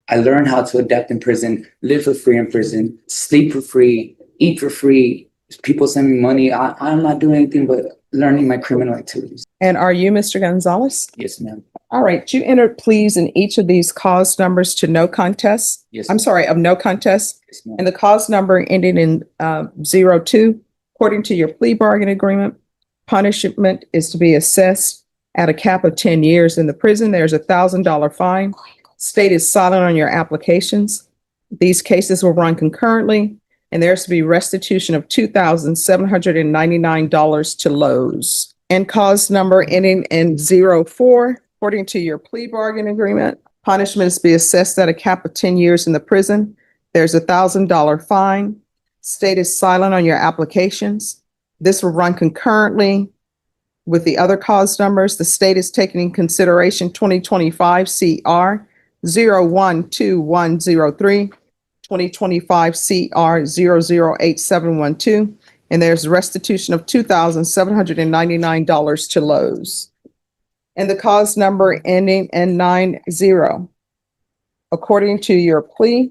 I learned how to adapt in prison, live for free in prison, sleep for free, eat for free. People send me money. I'm not doing anything but learning my criminal activities. And are you Mr. Gonzalez? Yes, ma'am. All right, you entered pleas in each of these cause numbers to no contest. Yes, I'm sorry, of no contest. yes, ma'am. And the cause number ending in 02, according to your plea bargain agreement, punishment is to be assessed at a cap of 10 years in the prison. There's a $1,000 fine. State is silent on your applications. These cases will run concurrently, and there's to be restitution of $2,799 to Lowe's. And cause number ending in 04, according to your plea bargain agreement, punishment is to be assessed at a cap of 10 years in the prison. There's a $1,000 fine. State is silent on your applications. This will run concurrently with the other cause numbers. The state is taking in consideration 2025 CR 012103, 2025 CR 008712, and there's restitution of $2,799 to Lowe's. And the cause number ending in 90. According to your plea,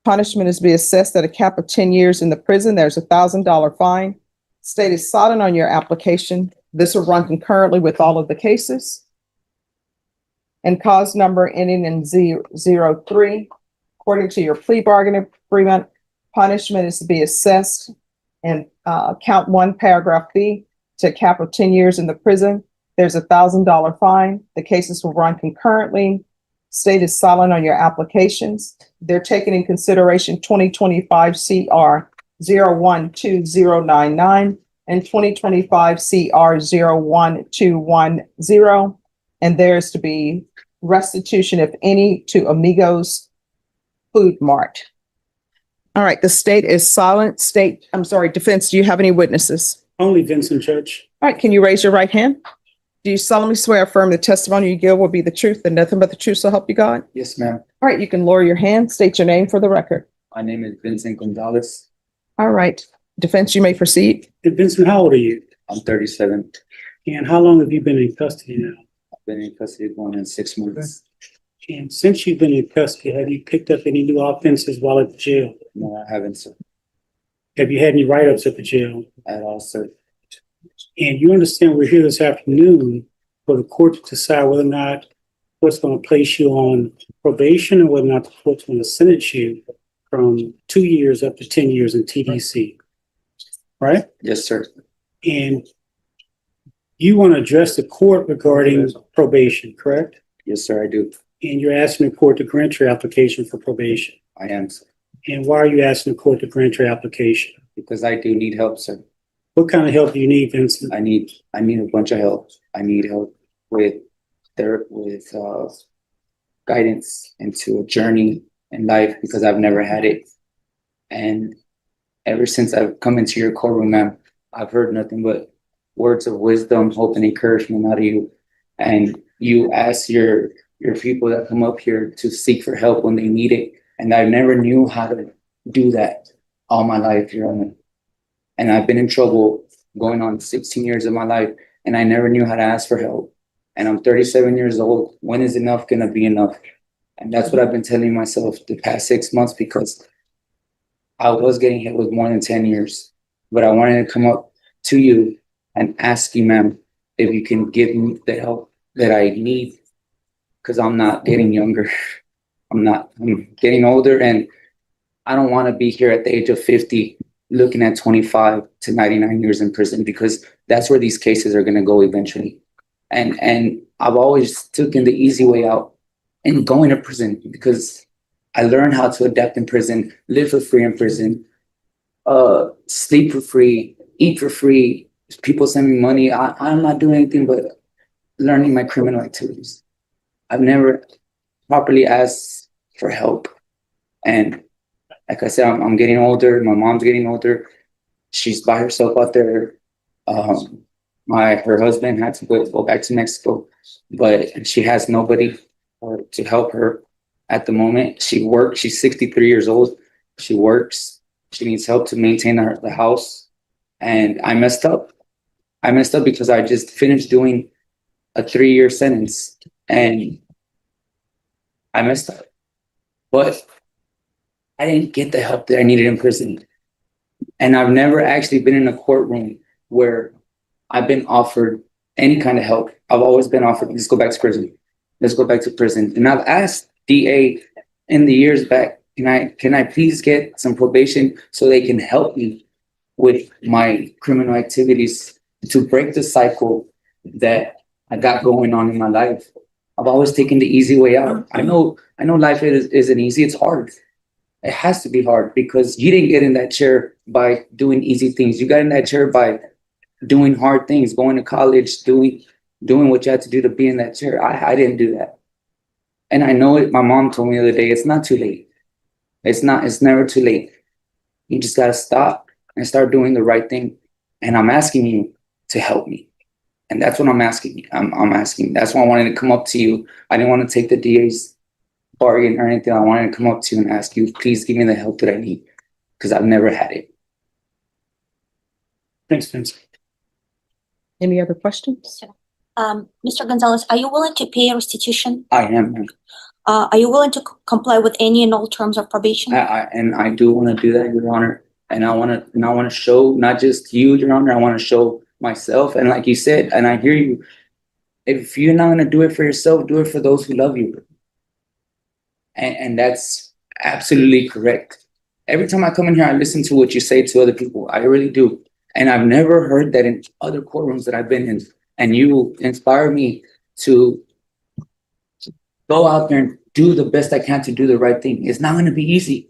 punishment is to be assessed at a cap of 10 years in the prison. There's a $1,000 fine. State is silent on your application. This will run concurrently with all of the cases. And cause number ending in 03, according to your plea bargain agreement, punishment is to be assessed in count 1, paragraph B, to a cap of 10 years in the prison. There's a $1,000 fine. The cases will run concurrently. State is silent on your applications. They're taking in consideration 2025 CR 012099 and 2025 CR 01210. And there's to be restitution, if any, to Amigos Food Mart. All right, the state is silent. Defense, do you have any witnesses? Only Vincent, Judge. All right, can you raise your right hand? Do you solemnly swear or affirm the testimony you give will be the truth and nothing but the truth, so help you God? Yes, ma'am. All right, you can lower your hand, state your name for the record. My name is Vincent Gonzalez. All right, defense, you may proceed. And Vincent, how old are you? I'm 37. And how long have you been in custody now? I've been in custody going on 6 months. And since you've been in custody, have you picked up any new offenses while at the jail? No, I haven't, sir. Have you had any write-ups at the jail? At all, sir. And you understand we're here this afternoon for the court to decide whether or not what's going to place you on probation or whether or not the court's going to sentence you from 2 years up to 10 years in TDC. Right? Yes, sir. And you want to address the court regarding probation, correct? Yes, sir, I do. And you're asking the court to grant your application for probation. I am, sir. And why are you asking the court to grant your application? Because I do need help, sir. What kind of help do you need, Vincent? I need a bunch of help. I need help with guidance into a journey in life because I've never had it. And ever since I've come into your courtroom, ma'am, I've heard nothing but words of wisdom, hope, and encouragement out of you. And you ask your people that come up here to seek for help when they need it. And I never knew how to do that all my life, Your Honor. And I've been in trouble going on 16 years of my life, and I never knew how to ask for help. And I'm 37 years old. When is enough gonna be enough? And that's what I've been telling myself the past 6 months because I was getting hit with more than 10 years. But I wanted to come up to you and ask you, ma'am, if you can give me the help that I need because I'm not getting younger. I'm getting older, and I don't want to be here at the age of 50 looking at 25 to 99 years in prison because that's where these cases are going to go eventually. And I've always taken the easy way out and going to prison because I learned how to adapt in prison, live for free in prison, sleep for free, eat for free. People send me money. I'm not doing anything but learning my criminal activities. I've never properly asked for help. And like I said, I'm getting older. My mom's getting older. She's by herself out there. Her husband had to go back to Mexico, but she has nobody to help her at the moment. She works. She's 63 years old. She works. She needs help to maintain the house. And I messed up. I messed up because I just finished doing a 3-year sentence. And I messed up, but I didn't get the help that I needed in prison. And I've never actually been in a courtroom where I've been offered any kind of help. I've always been offered, let's go back to prison. Let's go back to prison. And I've asked DA in the years back, can I please get some probation so they can help me with my criminal activities to break the cycle that I got going on in my life. I've always taken the easy way out. I know life isn't easy, it's hard. It has to be hard because you didn't get in that chair by doing easy things. You got in that chair by doing hard things, going to college, doing what you had to do to be in that chair. I didn't do that. And I know it. My mom told me the other day, it's not too late. It's never too late. You just got to stop and start doing the right thing. And I'm asking you to help me. And that's what I'm asking you. I'm asking. That's why I wanted to come up to you. I didn't want to take the DA's bargain or anything. I wanted to come up to you and ask you, please give me the help that I need because I've never had it. Thanks, Vince. Any other questions? Mr. Gonzalez, are you willing to pay restitution? I am. Man. Are you willing to comply with any and all terms of probation? I do want to do that, Your Honor. And I want to show not just you, Your Honor. I want to show myself. And like you said, and I hear you. If you're not going to do it for yourself, do it for those who love you. And that's absolutely correct. Every time I come in here, I listen to what you say to other people. I really do. And I've never heard that in other courtrooms that I've been in. And you inspire me to go out there and do the best I can to do the right thing. It's not going to be easy.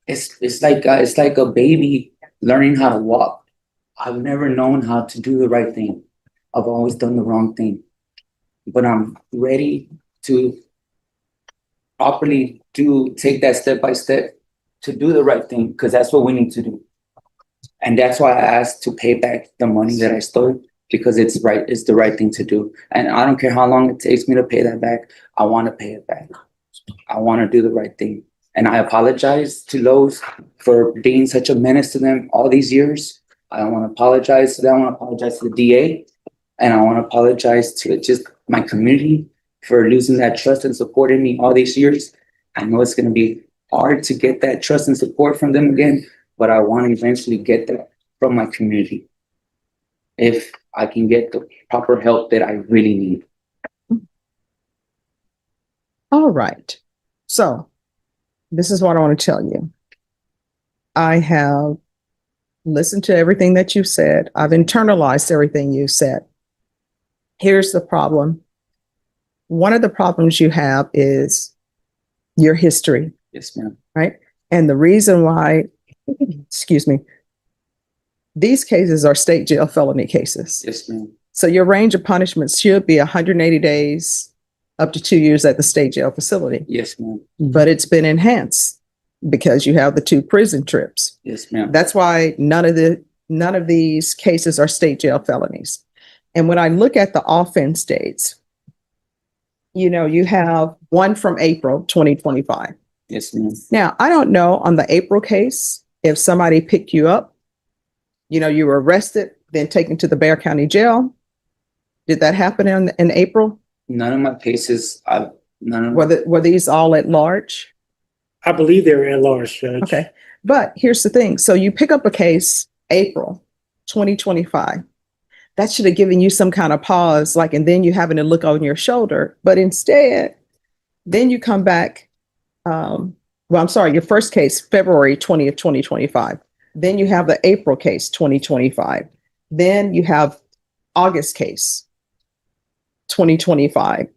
It's like a baby learning how to walk. I've never known how to do the right thing. I've always done the wrong thing. But I'm ready to properly take that step by step to do the right thing because that's what we need to do. And that's why I asked to pay back the money that I stole because it's right. It's the right thing to do. And I don't care how long it takes me to pay that back. I want to pay it back. I want to do the right thing. And I apologize to Lowe's for being such a menace to them all these years. I want to apologize to them. I want to apologize to the DA. And I want to apologize to just my community for losing that trust and support in me all these years. I know it's going to be hard to get that trust and support from them again, but I want to eventually get that from my community if I can get the proper help that I really need. All right. So this is what I want to tell you. I have listened to everything that you said. I've internalized everything you said. Here's the problem. One of the problems you have is your history. Yes, ma'am. Right? And the reason why, excuse me, these cases are state jail felony cases. Yes, ma'am. So your range of punishments should be 180 days up to 2 years at the state jail facility. Yes, ma'am. But it's been enhanced because you have the 2 prison trips. Yes, ma'am. That's why none of these cases are state jail felonies. And when I look at the offense dates, you have one from April 2025. Yes, ma'am. Now, I don't know on the April case, if somebody picked you up, you were arrested, then taken to the Bexar County Jail. Did that happen in April? None of my cases, Were these all at large? I believe they were at large, Judge. Okay. But here's the thing. So you pick up a case, April 2025. That should have given you some kind of pause, and then you having to look on your shoulder. But instead, then you come back. Your first case, February 20th, 2025. Then you have the April case, 2025. Then you have August case, 2025.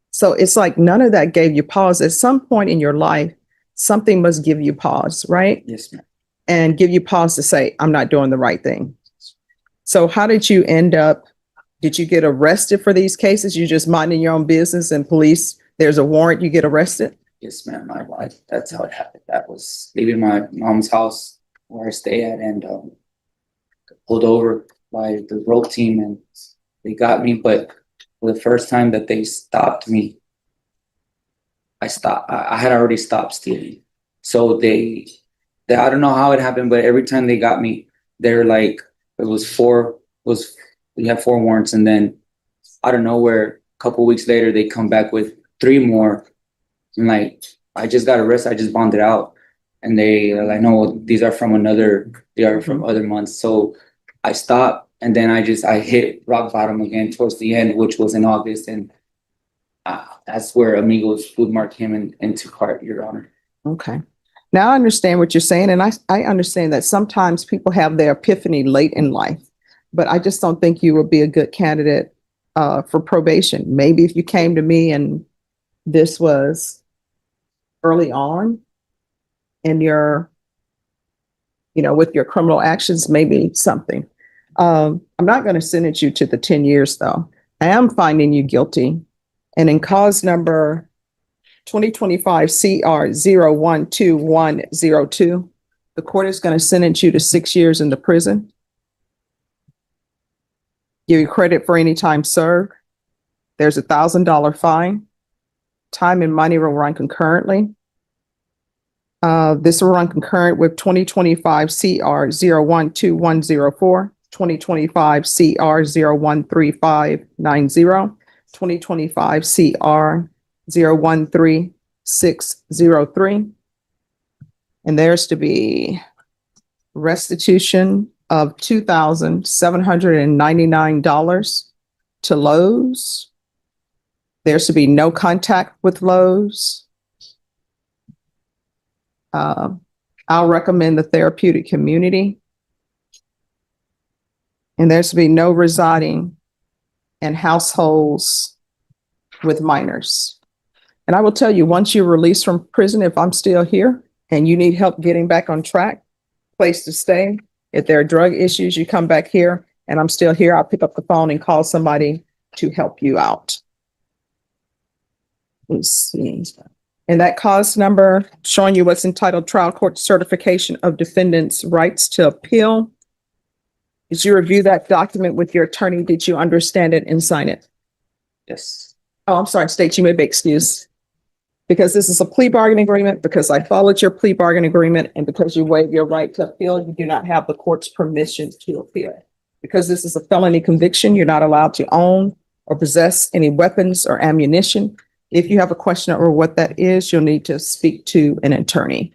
So it's like none of that gave you pause. At some point in your life, something must give you pause, right? Yes, ma'am. And give you pause to say, I'm not doing the right thing. So how did you end up? Did you get arrested for these cases? You just minding your own business and police, there's a warrant, you get arrested? Yes, ma'am. That's how it happened. That was leaving my mom's house where I stay at and pulled over by the road team and they got me. But for the first time that they stopped me, I stopped. I had already stopped stealing. So they I don't know how it happened, but every time they got me, they're like, we have 4 warrants. And then out of nowhere, a couple weeks later, they come back with 3 more And like, I just got arrested, I just bonded out. And they are like, no, they are from other months. So I stopped and then I hit rock bottom again towards the end, which was in August. And that's where Amigos Food Mart came into part, Your Honor. Okay. Now I understand what you're saying, and I understand that sometimes people have their epiphany late in life, but I just don't think you would be a good candidate for probation. Maybe if you came to me and this was early on in your, with your criminal actions, maybe something. I'm not going to sentence you to the 10 years though. I am finding you guilty. And in cause number 2025 CR 012102, the court is going to sentence you to 6 years in the prison. Give you credit for any time served. There's $1,000 fine. Time and money will run concurrently. This will run concurrent with 2025 CR 012104, 2025 CR 013590, 2025 CR 013603. And there's to be restitution of $2,799 to Lowe's. There's to be no contact with Lowe's. I'll recommend the therapeutic community. And there's to be no residing in households with minors. And I will tell you, once you're released from prison, if I'm still here and you need help getting back on track, place to stay. If there are drug issues, you come back here and I'm still here, I'll pick up the phone and call somebody to help you out. Let's see. And that cause number showing you what's entitled Trial Court Certification of Defendant's Rights to Appeal. Did you review that document with your attorney? Did you understand it and sign it? Yes. Oh, I'm sorry, State, you may be excused. Because this is a plea bargaining agreement, because I followed your plea bargaining agreement, and because you waive your right to appeal, you do not have the court's permission to appeal. Because this is a felony conviction, you're not allowed to own or possess any weapons or ammunition. If you have a question over what that is, you'll need to speak to an attorney.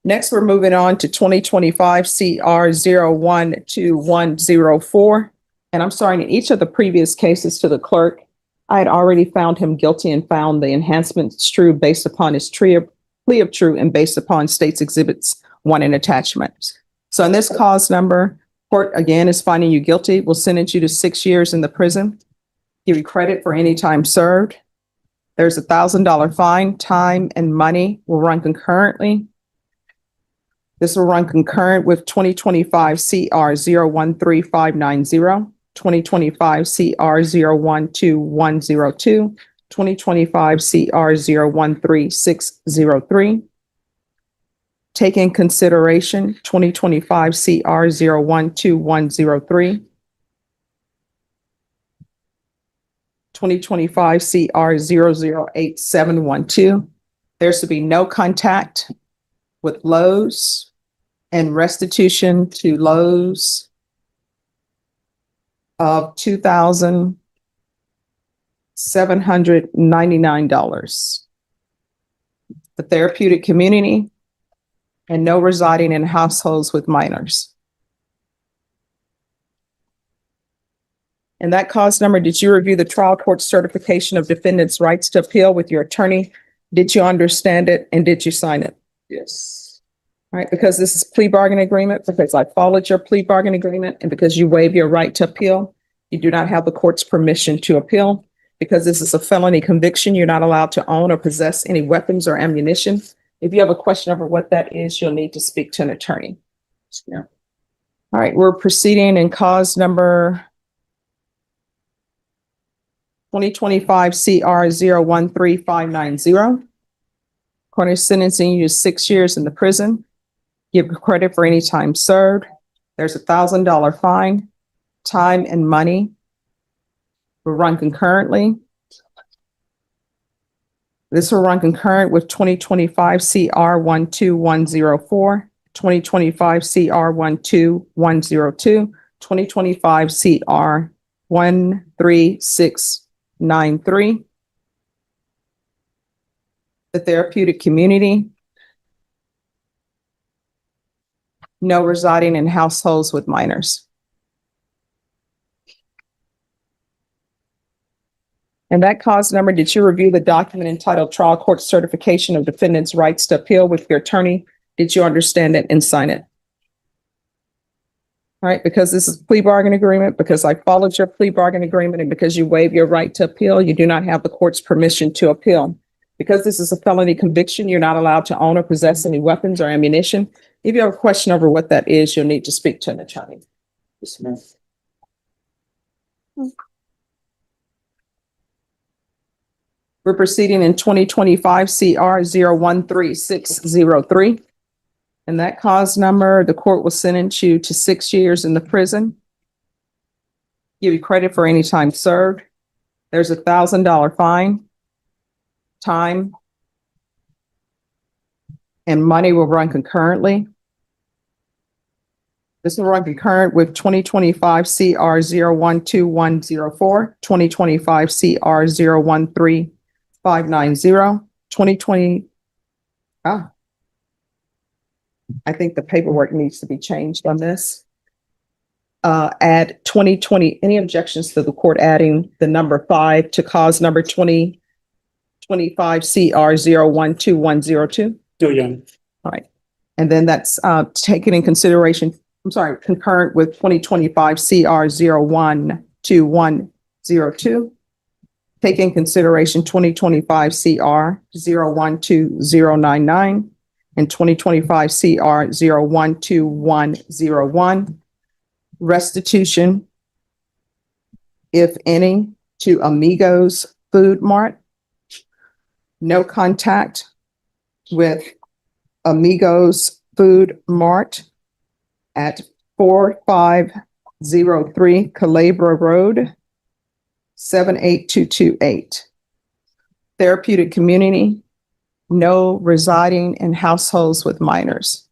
Next, we're moving on to 2025 CR 012104. And I'm sorry, in each of the previous cases to the clerk, I had already found him guilty and found the enhancements true based upon his plea of true and based upon state's exhibits 1 and attachments. So in this cause number, court again is finding you guilty, will sentence you to 6 years in the prison, give you credit for any time served. There's $1,000 fine. Time and money will run concurrently. This will run concurrent with 2025 CR 013590, 2025 CR 012102, 2025 CR 013603. Take in consideration 2025 CR 012103. 2025 CR 008712. There's to be no contact with Lowe's and restitution to Lowe's of $2,799. The therapeutic community and no residing in households with minors. And that cause number, did you review the trial court certification of defendant's rights to appeal with your attorney? Did you understand it and did you sign it? Yes. All right, because this is plea bargain agreement, because I followed your plea bargain agreement, and because you waive your right to appeal, you do not have the court's permission to appeal. Because this is a felony conviction, you're not allowed to own or possess any weapons or ammunition. If you have a question over what that is, you'll need to speak to an attorney. Yeah. All right, we're proceeding in cause number 2025 CR 013590. Court is sentencing you to 6 years in the prison. Give credit for any time served. There's $1,000 fine. Time and money will run concurrently. This will run concurrent with 2025 CR 12104, 2025 CR 12102, 2025 CR 13693. the therapeutic community, no residing in households with minors. And that cause number, did you review the document entitled Trial Court Certification of Defendant's Rights to Appeal with your attorney? Did you understand it and sign it? All right, because this is plea bargain agreement, because I followed your plea bargain agreement, and because you waive your right to appeal, you do not have the court's permission to appeal. Because this is a felony conviction, you're not allowed to own or possess any weapons or ammunition. If you have a question over what that is, you'll need to speak to an attorney. Yes, ma'am. We're proceeding in 2025 CR 013603. And that cause number, the court will sentence you to 6 years in the prison. Give you credit for any time served. There's $1,000 fine. Time and money will run concurrently. This will run concurrent with 2025 CR 012104, 2025 CR 013590, 2020. I think the paperwork needs to be changed on this. Add 2020, any objections to the court adding the number 5 to cause number 2025 CR 012102? No, Your Honor. All right. And then that's taken in consideration, I'm sorry, concurrent with 2025 CR 012102. Take in consideration 2025 CR 012099 and 2025 CR 012101. Restitution, if any, to Amigos Food Mart. No contact with Amigos Food Mart at 4503 Calabria Road, 78228. Therapeutic community, no residing in households with minors.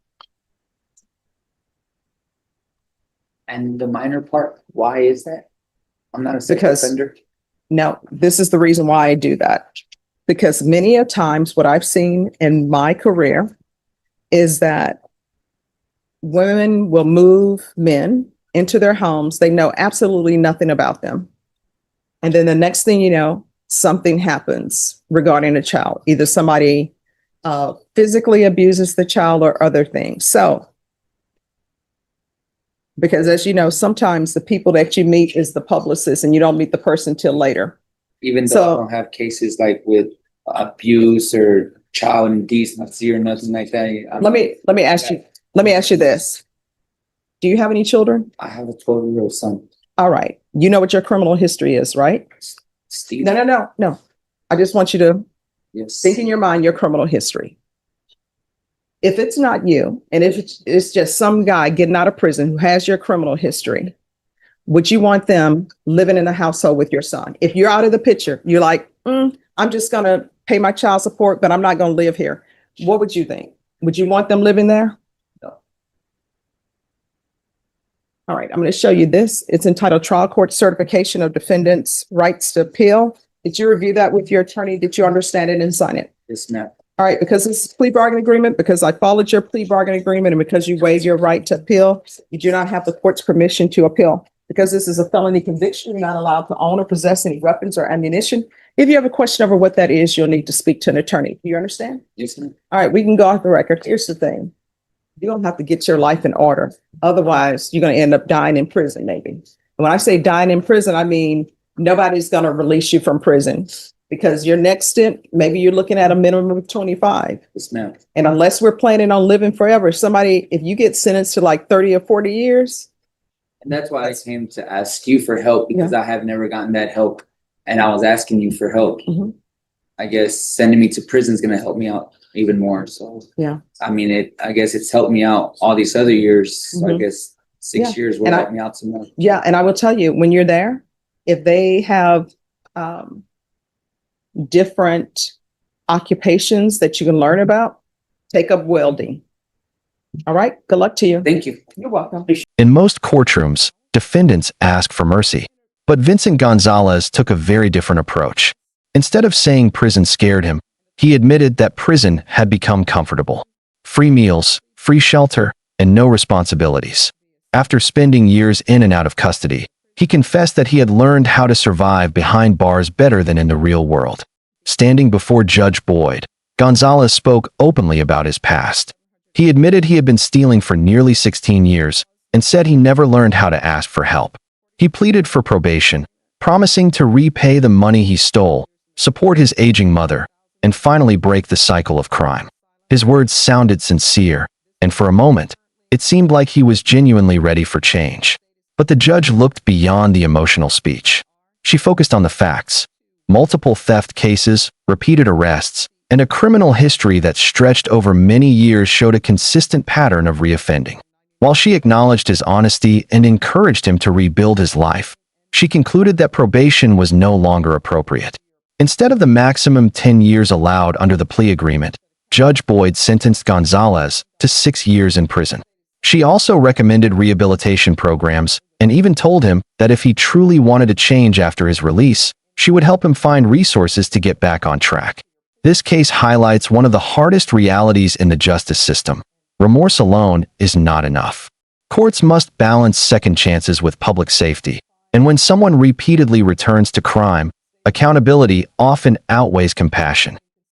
And the minor part, why is that? I'm not a sex Because- offender. No, this is the reason why I do that. Because many a times what I've seen in my career is that women will move men into their homes. They know absolutely nothing about them. And then the next thing you know, something happens regarding a child. Either somebody physically abuses the child or other things. So, because as you know, sometimes the people that you meet is the publicist and you don't meet the person till later. Even though So- I don't have cases like with abuse or child indecency or nothing like that. Let me ask you this. Do you have any children? I have a 12-year-old son, All right. You know what your criminal history is, right? Steve. No. I just want you to Yes. think in your mind your criminal history. If it's not you, and if it's just some guy getting out of prison who has your criminal history, would you want them living in a household with your son? If you're out of the picture, you're like, I'm just going to pay my child support, but I'm not going to live here. What would you think? Would you want them living there? No. All right, I'm going to show you this. It's entitled Trial Court Certification of Defendant's Rights to Appeal. Did you review that with your attorney? Did you understand it and sign it? Yes, ma'am. All right, because this is a plea bargain agreement, because I followed your plea bargain agreement, and because you waived your right to appeal, you do not have the court's permission to appeal. Because this is a felony conviction, you're not allowed to own or possess any weapons or ammunition. If you have a question over what that is, you'll need to speak to an attorney. Do you understand? Yes, ma'am. All right, we can go off the record. Here's the thing. You don't have to get your life in order. Otherwise, you're going to end up dying in prison, maybe. And when I say dying in prison, I mean nobody's going to release you from prison, because your next stint, maybe you're looking at a minimum of 25. Yes, ma'am. And unless we're planning on living forever, if you get sentenced to like 30 or 40 years, And that's why I came to ask you for help, because I have never gotten that help. And I was asking you for help. Mhm. I guess sending me to prison is going to help me out even more. So, Yeah. I mean, I guess it's helped me out all these other years. So I Mhm. guess 6 Yeah. years will And help me out some more. yeah, and I will tell you, when you're there, if they have different occupations that you can learn about, take up welding. All right, good luck to you. Thank you. You're welcome. In most courtrooms, defendants ask for mercy. But Vincent Gonzalez took a very different approach. Instead of saying prison scared him, He admitted that prison had become comfortable. Free meals, free shelter, and no responsibilities. After spending years in and out of custody, he confessed that he had learned how to survive behind bars better than in the real world. Standing before Judge Boyd, Gonzalez spoke openly about his past. He admitted he had been stealing for nearly 16 years and said he never learned how to ask for help. He pleaded for probation, promising to repay the money he stole, support his aging mother, and finally break the cycle of crime. His words sounded sincere, and for a moment, it seemed like he was genuinely ready for change. But the judge looked beyond the emotional speech. She focused on the facts: multiple theft cases, repeated arrests, and a criminal history that stretched over many years showed a consistent pattern of reoffending. While she acknowledged his honesty and encouraged him to rebuild his life, she concluded that probation was no longer appropriate. Instead of the maximum 10 years allowed under the plea agreement, Judge Boyd sentenced Gonzalez to 6 years in prison. She also recommended rehabilitation programs and even told him that if he truly wanted to change after his release, she would help him find resources to get back on track. This case highlights one of the hardest realities in the justice system. Remorse alone is not enough. Courts must balance second chances with public safety, and when someone repeatedly returns to crime, accountability often outweighs compassion.